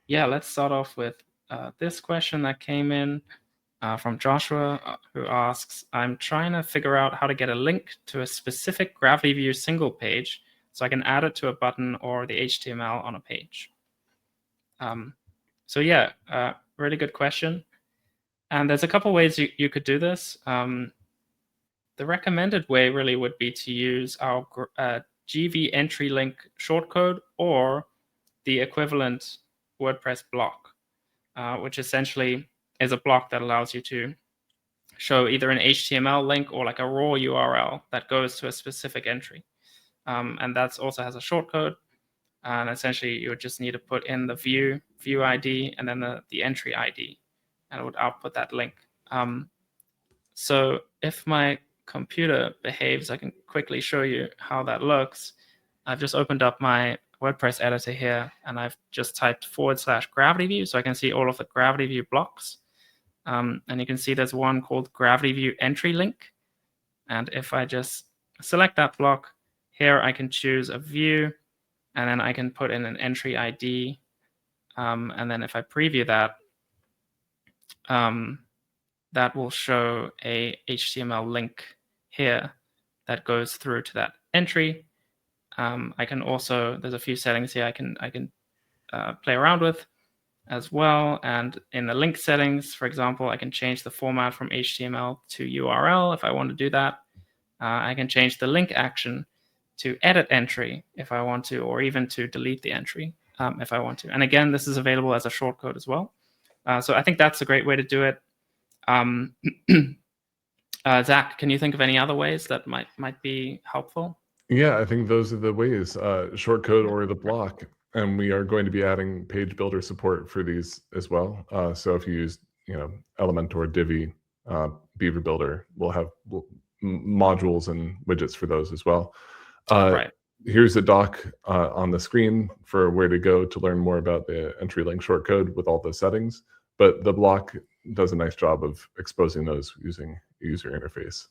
Yeah, let's start off with this question that came in from Joshua, who asks, I'm trying to figure out how to get a link to a specific GravityView single page so I can add it to a button or the HTML on a page. So yeah, really good question. And there's a couple ways you could do this. The recommended way really would be to use our GV Entry Link shortcode or the equivalent WordPress block, which essentially is a block that allows you to show either an HTML link or like a raw URL that goes to a specific entry. And that also has a shortcode. And essentially, you would just need to put in the view ID, and then the entry ID, and it would output that link. So if my computer behaves, I can quickly show you how that looks. I've just opened up my WordPress editor here, and I've just typed /GravityView, so I can see all of the GravityView blocks. And you can see there's one called GravityView Entry Link. And if I just select that block, here I can choose a view, and then I can put in an entry ID. And then if I preview that, that will show a HTML link here that goes through to that entry. I can also, there's a few settings here I can play around with as well. And in the link settings, for example, I can change the format from HTML to URL if I want to do that. I can change the link action to edit entry if I want to, or even to delete the entry if I want to. And again, this is available as a shortcode as well. So I think that's a great way to do it. Zach, can you think of any other ways that might be helpful? Yeah, I think those are the ways, shortcode or the block. And we are going to be adding page builder support for these as well. So if you use, Elementor, Divi, Beaver Builder, we'll have modules and widgets for those as well. Right. Here's a doc on the screen for where to go to learn more about the entry link shortcode with all the settings. But the block does a nice job of exposing those using user interface.